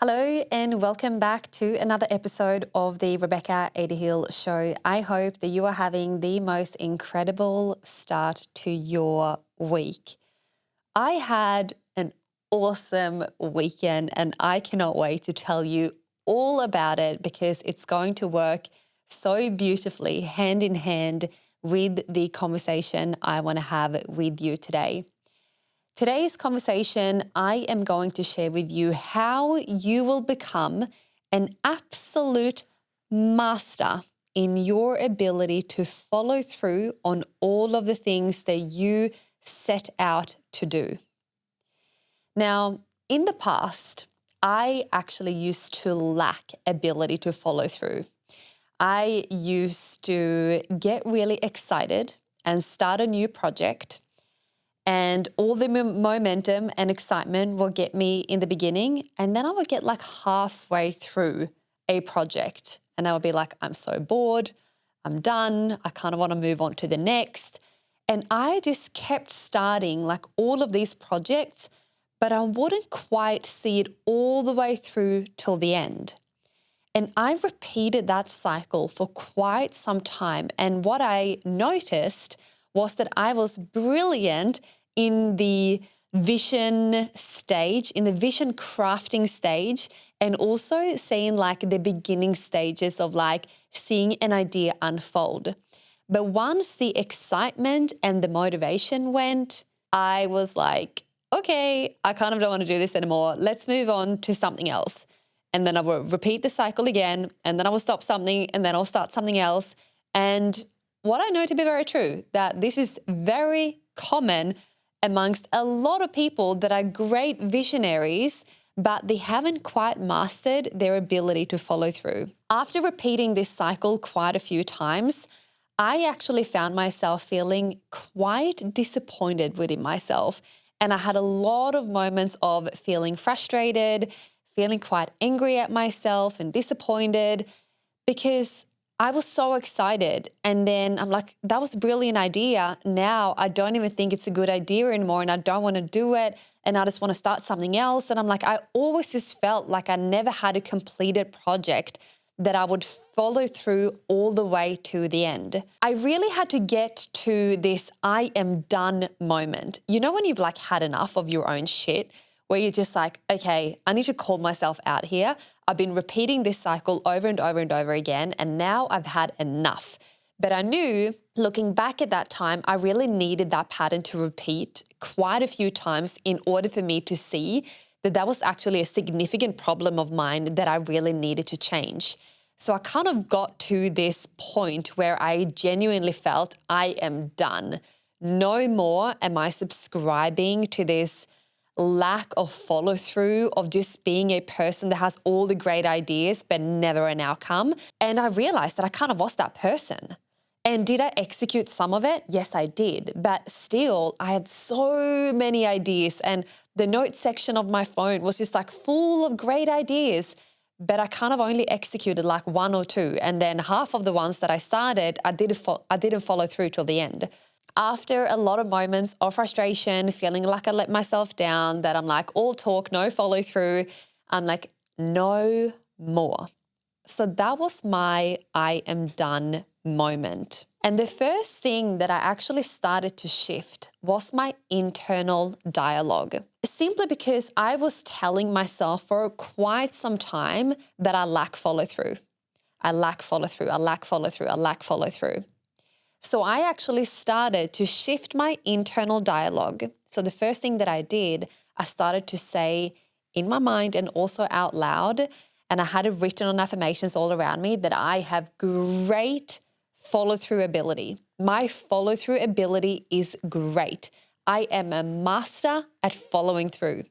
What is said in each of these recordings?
Hello and welcome back to another episode of the Rebecca Adehill Show. I hope that you are having the most incredible start to your week. I had an awesome weekend and I cannot wait to tell you all about it because it's going to work so beautifully hand in hand with the conversation I want to have with you today. Today's conversation, I am going to share with you how you will become an absolute master in your ability to follow through on all of the things that you set out to do. Now, in the past, I actually used to lack ability to follow through. I used to get really excited and start a new project. And all the momentum and excitement will get me in the beginning. And then I would get like halfway through a project. And I would be like, I'm so bored. I'm done. I kind of want to move on to the next. And I just kept starting like all of these projects, but I wouldn't quite see it all the way through till the end. And I repeated that cycle for quite some time. And what I noticed was that I was brilliant in the vision stage, in the vision crafting stage, and also seeing like the beginning stages of like seeing an idea unfold. But once the excitement and the motivation went, I was like, okay, I kind of don't want to do this anymore. Let's move on to something else. And then I will repeat the cycle again, and then I will stop something, and then I'll start something else. And what I know to be very true, that this is very common amongst a lot of people that are great visionaries, but they haven't quite mastered their ability to follow through. After repeating this cycle quite a few times, I actually found myself feeling quite disappointed within myself. And I had a lot of moments of feeling frustrated, feeling quite angry at myself and disappointed because I was so excited. And then I'm like, that was a brilliant idea. Now I don't even think it's a good idea anymore and I don't want to do it. And I just want to start something else. And I'm like, I always just felt like I never had a completed project that I would follow through all the way to the end. I really had to get to this I am done moment. You know when you've like had enough of your own shit, where you're just like, okay, I need to call myself out here. I've been repeating this cycle over and over and over again, and now I've had enough. But I knew, looking back at that time, I really needed that pattern to repeat quite a few times in order for me to see that that was actually a significant problem of mine that I really needed to change. So I kind of got to this point where I genuinely felt I am done. No more am I subscribing to this lack of follow through of just being a person that has all the great ideas but never an outcome. And I realized that I kind of was that person. And did I execute some of it? Yes, I did. But still, I had so many ideas and the notes section of my phone was just like full of great ideas. But I kind of only executed like one or two. And then half of the ones that I started, I didn't follow through till the end. After a lot of moments of frustration, feeling like I let myself down, that I'm like all talk, no follow through, I'm like, no more. So that was my I am done moment. And the first thing that I actually started to shift was my internal dialogue. Simply because I was telling myself for quite some time that I lack follow through. I lack follow through, I lack follow through, I lack follow through. So I actually started to shift my internal dialogue. So the first thing that I did, I started to say in my mind and also out loud, and I had it written on affirmations all around me, that I have great follow-through ability. My follow-through ability is great. I am a master at following through.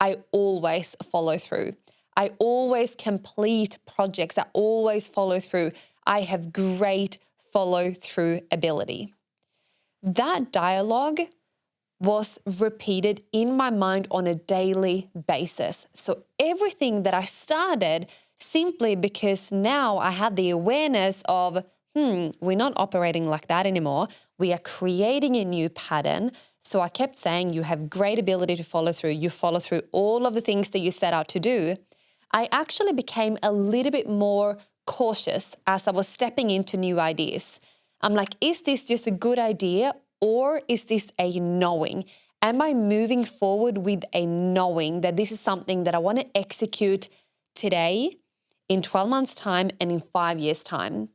I always follow through. I always complete projects. I always follow through. I have great follow-through ability. That dialogue was repeated in my mind on a daily basis. So everything that I started simply because now I had the awareness of, we're not operating like that anymore. We are creating a new pattern. So I kept saying, you have great ability to follow through. You follow through all of the things that you set out to do. I actually became a little bit more cautious as I was stepping into new ideas. I'm like, is this just a good idea or is this a knowing? Am I moving forward with a knowing that this is something that I want to execute today, in 12 months' time, and in 5 years' time?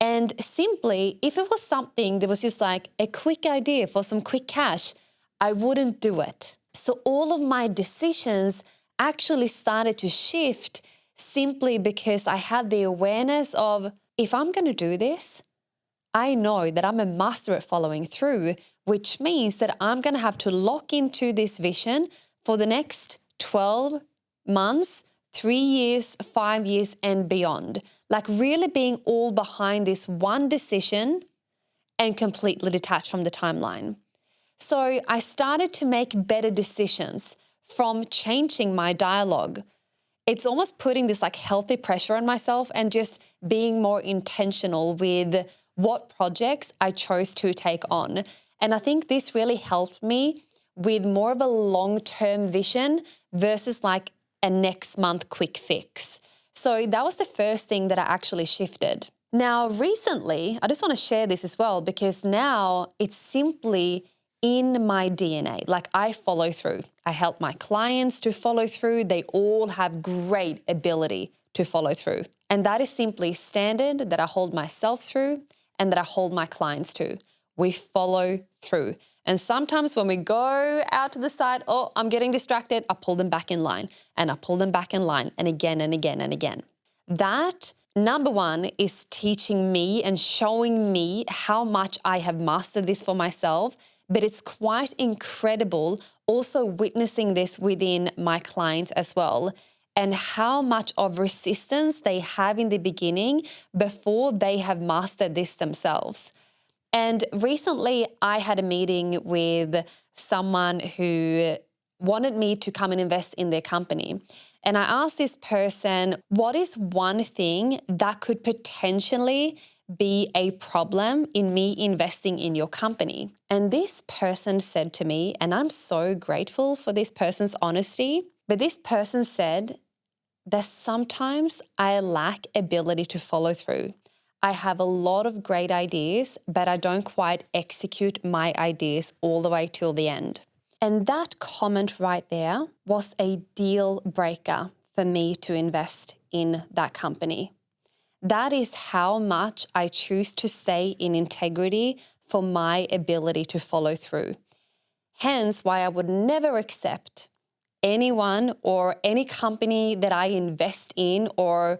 And simply, if it was something that was just like a quick idea for some quick cash, I wouldn't do it. So all of my decisions actually started to shift simply because I had the awareness of, if I'm going to do this, I know that I'm a master at following through, which means that I'm going to have to lock into this vision for the next 12 months, 3 years, 5 years, and beyond. Like really being all behind this one decision and completely detached from the timeline. So I started to make better decisions from changing my dialogue. It's almost putting this like healthy pressure on myself and just being more intentional with what projects I chose to take on. And I think this really helped me with more of a long-term vision versus like a next month quick fix. So that was the first thing that I actually shifted. Now, recently, I just want to share this as well because now it's simply in my DNA. Like I follow through. I help my clients to follow through. They all have great ability to follow through. And that is simply standard that I hold myself through and that I hold my clients to. We follow through. And sometimes when we go out to the side, oh, I'm getting distracted, I pull them back in line and I pull them back in line and again and again and again. That, number one, is teaching me and showing me how much I have mastered this for myself. But it's quite incredible also witnessing this within my clients as well and how much of resistance they have in the beginning before they have mastered this themselves. And recently I had a meeting with someone who wanted me to come and invest in their company. And I asked this person, what is one thing that could potentially be a problem in me investing in your company? And this person said to me, and I'm so grateful for this person's honesty, but this person said that sometimes I lack ability to follow through. I have a lot of great ideas, but I don't quite execute my ideas all the way till the end. And that comment right there was a deal breaker for me to invest in that company. That is how much I choose to stay in integrity for my ability to follow through. Hence why I would never accept anyone or any company that I invest in or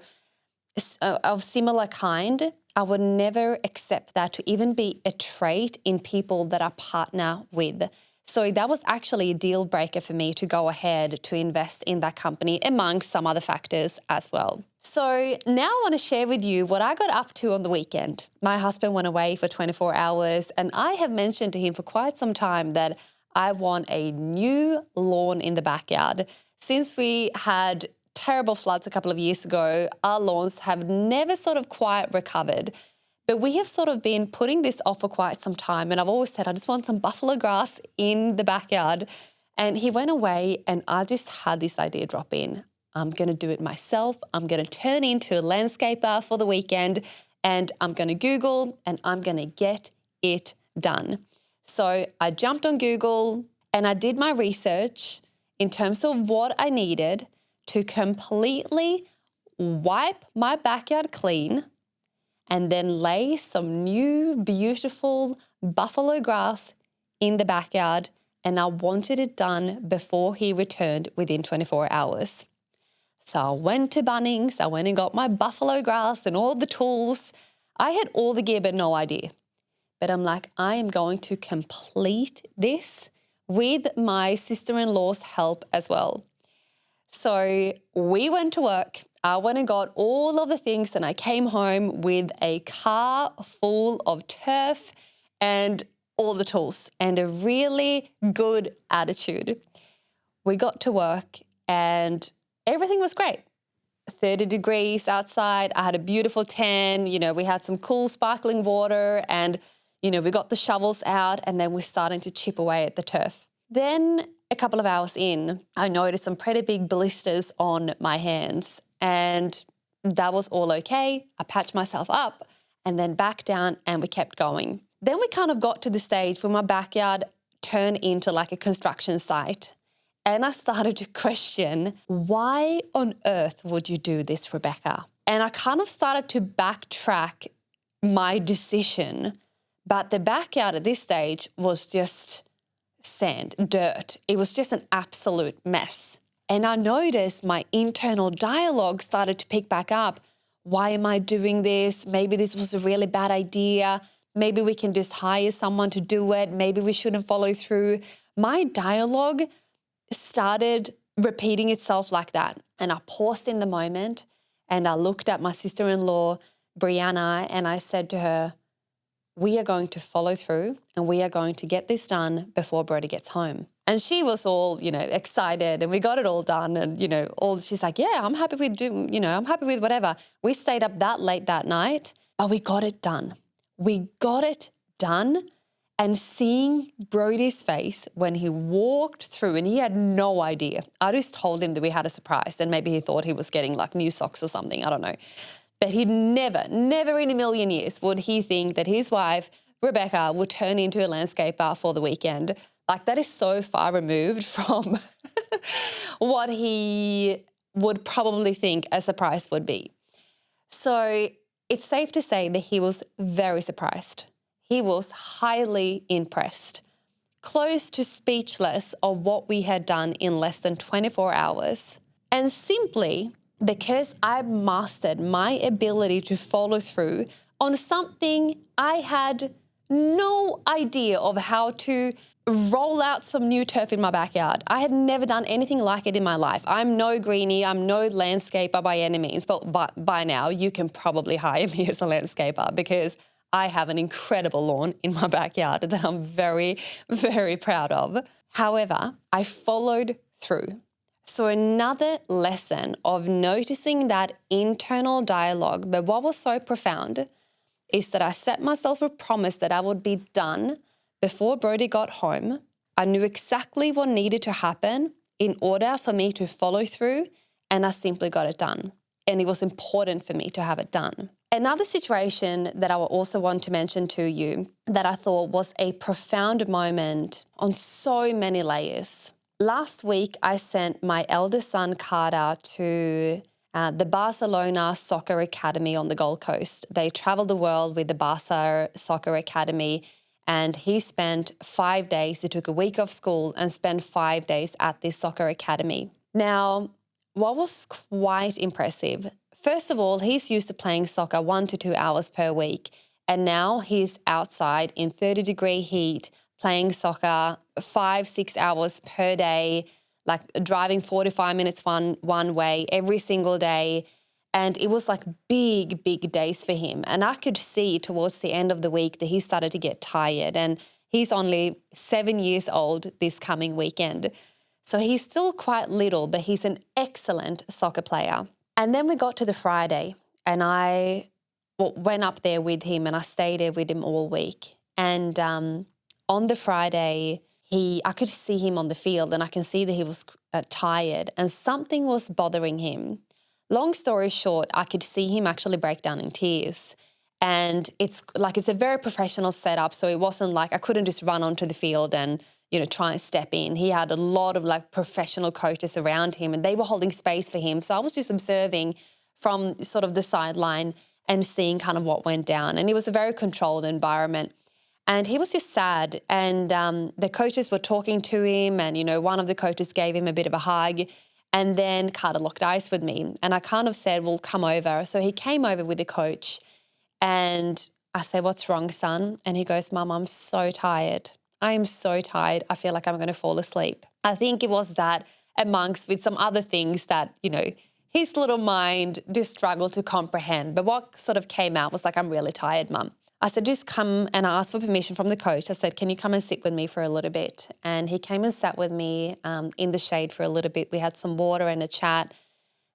of similar kind. I would never accept that to even be a trait in people that I partner with. So that was actually a deal breaker for me to go ahead to invest in that company, amongst some other factors as well. So now I want to share with you what I got up to on the weekend. My husband went away for 24 hours and I have mentioned to him for quite some time that I want a new lawn in the backyard. Since we had terrible floods a couple of years ago, our lawns have never sort of quite recovered. But we have sort of been putting this off for quite some time. And I've always said, I just want some buffalo grass in the backyard. And he went away and I just had this idea drop in. I'm going to do it myself. I'm going to turn into a landscaper for the weekend and I'm going to Google and I'm going to get it done. So I jumped on Google and I did my research in terms of what I needed to completely wipe my backyard clean and then lay some new, beautiful buffalo grass in the backyard. And I wanted it done before he returned within 24 hours. So I went to Bunnings, I went and got my buffalo grass and all the tools. I had all the gear, but no idea. But I'm like, I am going to complete this with my sister-in-law's help as well. So we went to work. I went and got all of the things and I came home with a car full of turf and all the tools and a really good attitude. We got to work and everything was great. 30 degrees outside. I had a beautiful tan. We had some cool sparkling water and, we got the shovels out and then we're starting to chip away at the turf. Then a couple of hours in, I noticed some pretty big blisters on my hands, and that was all okay. I patched myself up and then back down, and we kept going. Then we kind of got to the stage where my backyard turned into like a construction site. And I started to question, why on earth would you do this, Rebecca? And I kind of started to backtrack my decision. But the backyard at this stage was just sand, dirt. It was just an absolute mess. And I noticed my internal dialogue started to pick back up. Why am I doing this? Maybe this was a really bad idea. Maybe we can just hire someone to do it. Maybe we shouldn't follow through. My dialogue started repeating itself like that. And I paused in the moment and I looked at my sister-in-law, Brianna, and I said to her, we are going to follow through and we are going to get this done before Brody gets home. And she was all, excited, and we got it all done. And, she's like, yeah, I'm happy I'm happy with whatever. We stayed up that late that night, but we got it done. We got it done. And seeing Brody's face when he walked through, and he had no idea. I just told him that we had a surprise, and maybe he thought he was getting like new socks or something. I don't know. But he'd never in a million years would he think that his wife, Rebecca, would turn into a landscaper for the weekend. Like, that is so far removed from what he would probably think a surprise would be. So it's safe to say that he was very surprised. He was highly impressed, close to speechless of what we had done in less than 24 hours. And simply because I mastered my ability to follow through on something I had no idea of how to roll out some new turf in my backyard. I had never done anything like it in my life. I'm no greenie, I'm no landscaper by any means, but by now you can probably hire me as a landscaper because I have an incredible lawn in my backyard that I'm very, very proud of. However, I followed through. So another lesson of noticing that internal dialogue, but what was so profound is that I set myself a promise that I would be done before Brody got home. I knew exactly what needed to happen in order for me to follow through, and I simply got it done. And it was important for me to have it done. Another situation that I also want to mention to you that I thought was a profound moment on so many layers. Last week, I sent my eldest son, Carter, to the Barcelona Soccer Academy on the Gold Coast. They traveled the world with the Barca Soccer Academy, and he spent 5 days. He took a week off school and spent 5 days at this soccer academy. Now, what was quite impressive, first of all, he's used to playing soccer 1 to 2 hours per week, and now he's outside in 30-degree heat playing soccer 5-6 hours per day, like driving 45 minutes one way every single day. And it was like big, big days for him. And I could see towards the end of the week that he started to get tired. And he's only 7 years old this coming weekend. So he's still quite little, but he's an excellent soccer player. And then we got to the Friday, and I went up there with him, and I stayed there with him all week. And on the Friday, I could see him on the field, and I can see that he was tired, and something was bothering him. Long story short, I could see him actually break down in tears. And it's a very professional setup, so it wasn't like I couldn't just run onto the field and, try and step in. He had a lot of professional coaches around him, and they were holding space for him. So I was just observing from sort of the sideline and seeing kind of what went down. And it was a very controlled environment. And he was just sad. And the coaches were talking to him, and, one of the coaches gave him a bit of a hug. And then Carter locked eyes with me, and I kind of said, well, come over. So he came over with the coach, and I said, what's wrong, son? And he goes, Mum, I'm so tired. I am so tired. I feel like I'm going to fall asleep. I think it was that, amongst with some other things that, his little mind just struggled to comprehend. But what sort of came out was like, I'm really tired, Mum. I said, just come, and I asked for permission from the coach. I said, can you come and sit with me for a little bit? And he came and sat with me in the shade for a little bit. We had some water and a chat.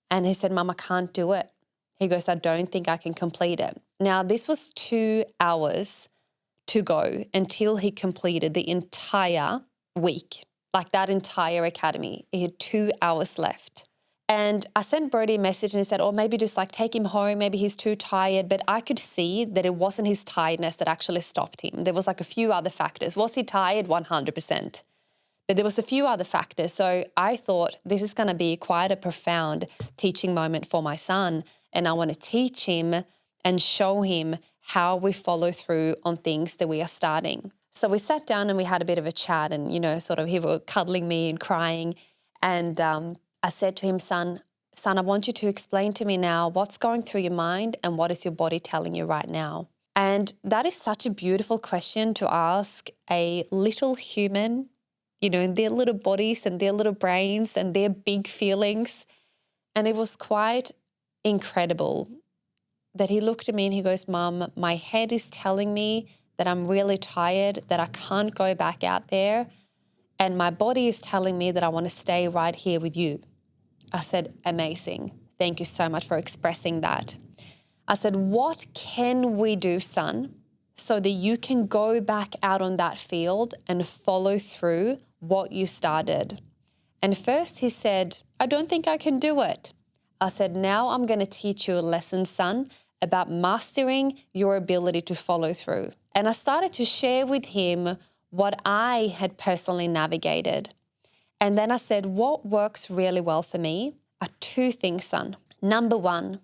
And he said, Mum, I can't do it. He goes, I don't think I can complete it. Now, this was 2 hours to go until he completed the entire week. like that entire academy. He had 2 hours left. And I sent Brody a message and he said, oh, maybe just like take him home. Maybe he's too tired. But I could see that it wasn't his tiredness that actually stopped him. There was like a few other factors. Was he tired? 100%. But there was a few other factors. So I thought this is going to be quite a profound teaching moment for my son. And I want to teach him and show him how we follow through on things that we are starting. So we sat down and we had a bit of a chat and, sort of he was cuddling me and crying. And I said to him, son, I want you to explain to me now what's going through your mind and what is your body telling you right now. And that is such a beautiful question to ask a little human, in their little bodies and their little brains and their big feelings. And it was quite incredible that he looked at me and he goes, Mum, my head is telling me that I'm really tired, that I can't go back out there. And my body is telling me that I want to stay right here with you. I said, amazing. Thank you so much for expressing that. I said, what can we do, son, so that you can go back out on that field and follow through what you started? And first he said, I don't think I can do it. I said, now I'm going to teach you a lesson, son, about mastering your ability to follow through. And I started to share with him what I had personally navigated. And then I said, what works really well for me are 2 things, son. Number 1,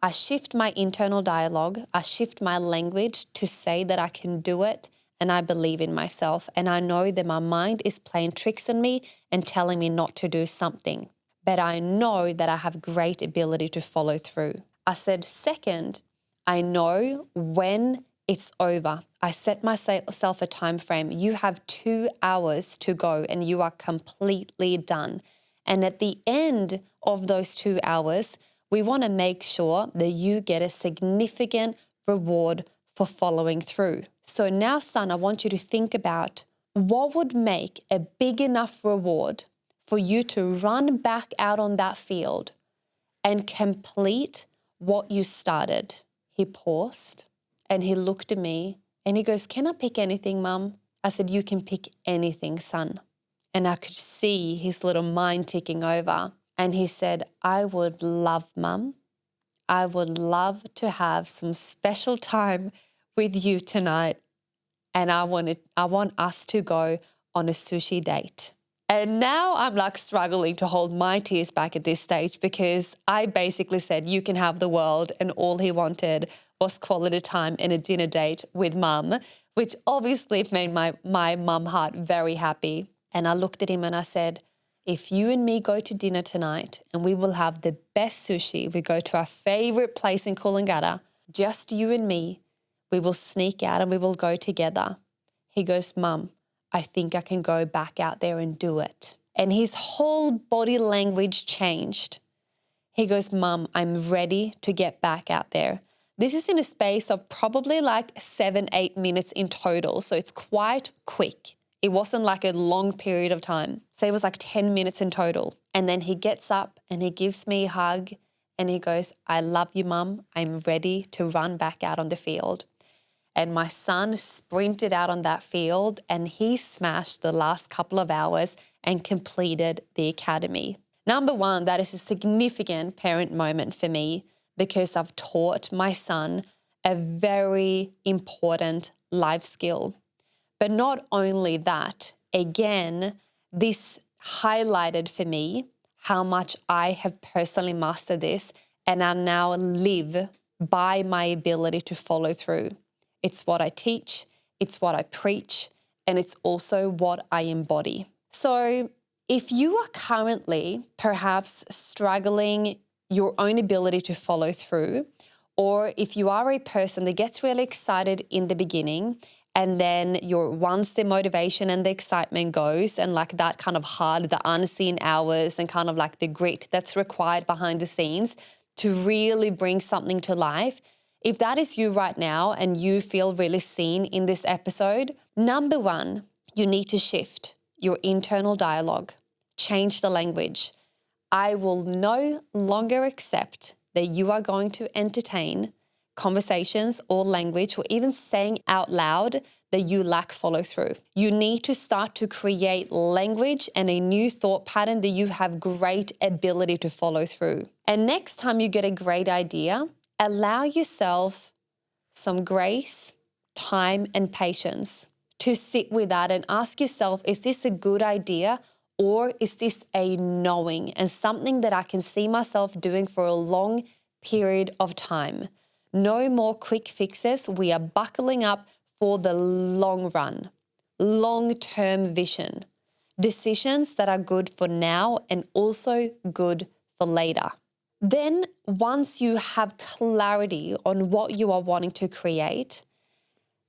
I shift my internal dialogue. I shift my language to say that I can do it and I believe in myself. And I know that my mind is playing tricks on me and telling me not to do something. But I know that I have great ability to follow through. I said, second, I know when it's over. I set myself a time frame. You have 2 hours to go and you are completely done. And at the end of those 2 hours, we want to make sure that you get a significant reward for following through. So now, son, I want you to think about what would make a big enough reward for you to run back out on that field and complete what you started. He paused and he looked at me and he goes, can I pick anything, Mum? I said, you can pick anything, son. And I could see his little mind ticking over. And he said, I would love, Mum, I would love to have some special time with you tonight. And I want us to go on a sushi date. And now I'm like struggling to hold my tears back at this stage because I basically said, you can have the world. And all he wanted was quality time and a dinner date with Mum, which obviously made my mum heart very happy. And I looked at him and I said, if you and me go to dinner tonight and we will have the best sushi, we go to our favorite place in Coolangatta, just you and me, we will sneak out and we will go together. He goes, Mum, I think I can go back out there and do it. And his whole body language changed. He goes, Mum, I'm ready to get back out there. This is in a space of probably like 7-8 minutes in total. So it's quite quick. It wasn't like a long period of time. So it was like 10 minutes in total. And then he gets up and he gives me a hug and he goes, I love you, Mum. I'm ready to run back out on the field. And my son sprinted out on that field and he smashed the last couple of hours and completed the academy. Number 1, that is a significant parent moment for me because I've taught my son a very important life skill. But not only that, again, this highlighted for me how much I have personally mastered this and I now live by my ability to follow through. It's what I teach, it's what I preach, and it's also what I embody. So if you are currently perhaps struggling your own ability to follow through, or if you are a person that gets really excited in the beginning and then once the motivation and the excitement goes and like that kind of hard, the unseen hours and kind of like the grit that's required behind the scenes to really bring something to life, if that is you right now and you feel really seen in this episode, number 1, you need to shift your internal dialogue, change the language. I will no longer accept that you are going to entertain conversations or language or even saying out loud that you lack follow through. You need to start to create language and a new thought pattern that you have great ability to follow through. And next time you get a great idea, allow yourself some grace, time, and patience to sit with that and ask yourself, is this a good idea or is this a knowing and something that I can see myself doing for a long period of time? No more quick fixes. We are buckling up for the long run, long-term vision, decisions that are good for now and also good for later. Then once you have clarity on what you are wanting to create,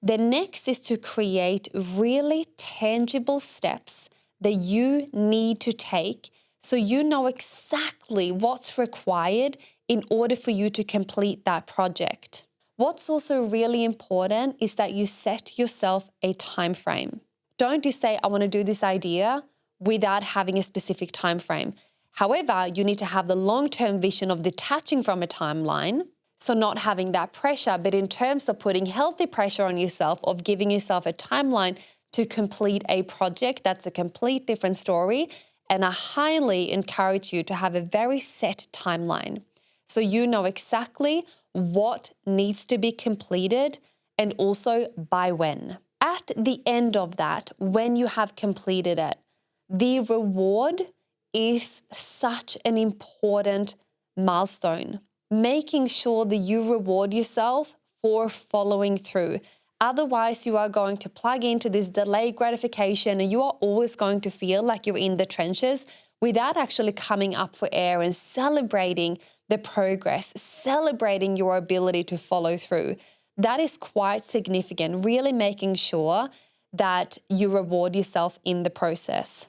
the next is to create really tangible steps that you need to take so you know exactly what's required in order for you to complete that project. What's also really important is that you set yourself a time frame. Don't just say, I want to do this idea without having a specific time frame. However, you need to have the long-term vision of detaching from a timeline, so not having that pressure, but in terms of putting healthy pressure on yourself, of giving yourself a timeline to complete a project, that's a complete different story. And I highly encourage you to have a very set timeline so you know exactly what needs to be completed and also by when. At the end of that, when you have completed it, the reward is such an important milestone. Making sure that you reward yourself for following through. Otherwise, you are going to plug into this delayed gratification and you are always going to feel like you're in the trenches without actually coming up for air and celebrating the progress, celebrating your ability to follow through. That is quite significant, really making sure that you reward yourself in the process.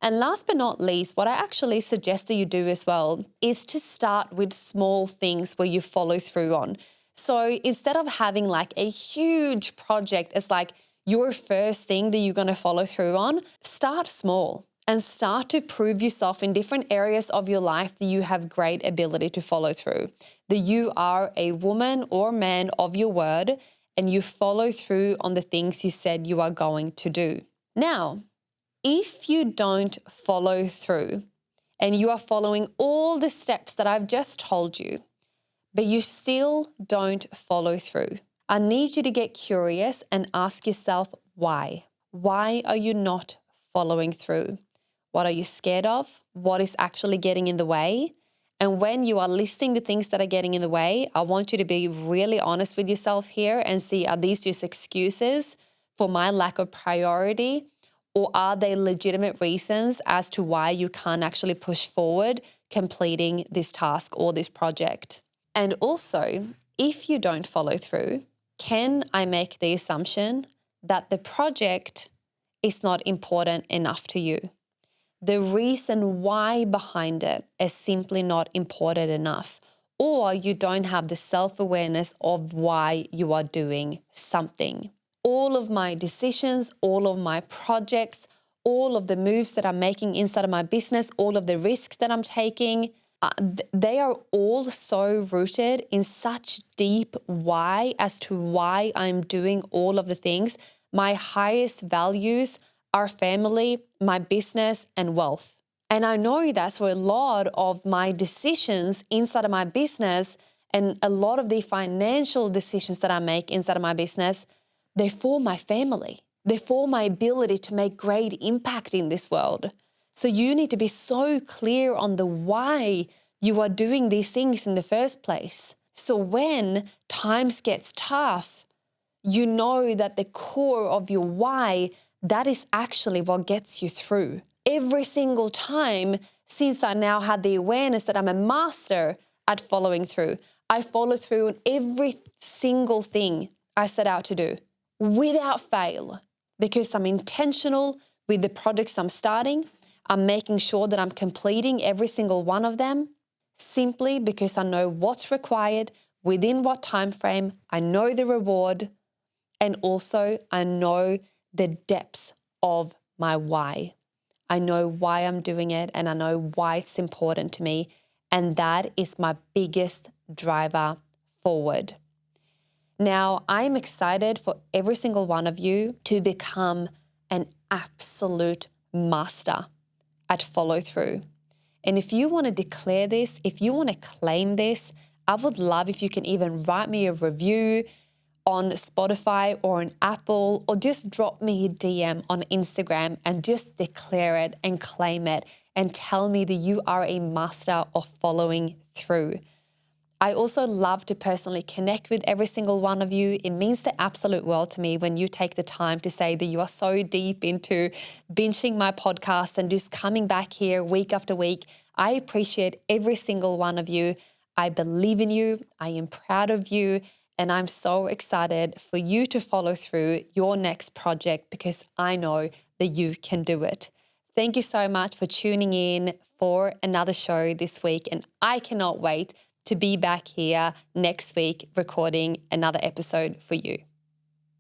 And last but not least, what I actually suggest that you do as well is to start with small things where you follow through on. So instead of having like a huge project as like your first thing that you're going to follow through on, start small and start to prove yourself in different areas of your life that you have great ability to follow through, that you are a woman or man of your word and you follow through on the things you said you are going to do. Now, if you don't follow through and you are following all the steps that I've just told you, but you still don't follow through, I need you to get curious and ask yourself why. Why are you not following through? What are you scared of? What is actually getting in the way? And when you are listing the things that are getting in the way, I want you to be really honest with yourself here and see, are these just excuses for my lack of priority? Or are they legitimate reasons as to why you can't actually push forward completing this task or this project? And also, if you don't follow through, can I make the assumption that the project is not important enough to you? The reason why behind it is simply not important enough, or you don't have the self-awareness of why you are doing something. All of my decisions, all of my projects, all of the moves that I'm making inside of my business, all of the risks that I'm taking, they are all so rooted in such deep why as to why I'm doing all of the things. My highest values are family, my business, and wealth. And I know that so a lot of my decisions inside of my business and a lot of the financial decisions that I make inside of my business, they're for my family. They're for my ability to make great impact in this world. So you need to be so clear on the why you are doing these things in the first place. So when times gets tough, you know that the core of your why, that is actually what gets you through. Every single time, since I now had the awareness that I'm a master at following through, I follow through on every single thing I set out to do without fail because I'm intentional with the projects I'm starting. I'm making sure that I'm completing every single one of them simply because I know what's required, within what time frame, I know the reward, and also I know the depths of my why. I know why I'm doing it and I know why it's important to me. And that is my biggest driver forward. Now, I'm excited for every single one of you to become an absolute master at follow through. And if you want to declare this, if you want to claim this, I would love if you can even write me a review on Spotify or on Apple, or just drop me a DM on Instagram and just declare it and claim it and tell me that you are a master of following through. I also love to personally connect with every single one of you. It means the absolute world to me when you take the time to say that you are so deep into binging my podcast and just coming back here week after week. I appreciate every single one of you. I believe in you. I am proud of you. And I'm so excited for you to follow through your next project because I know that you can do it. Thank you so much for tuning in for another show this week. And I cannot wait to be back here next week recording another episode for you.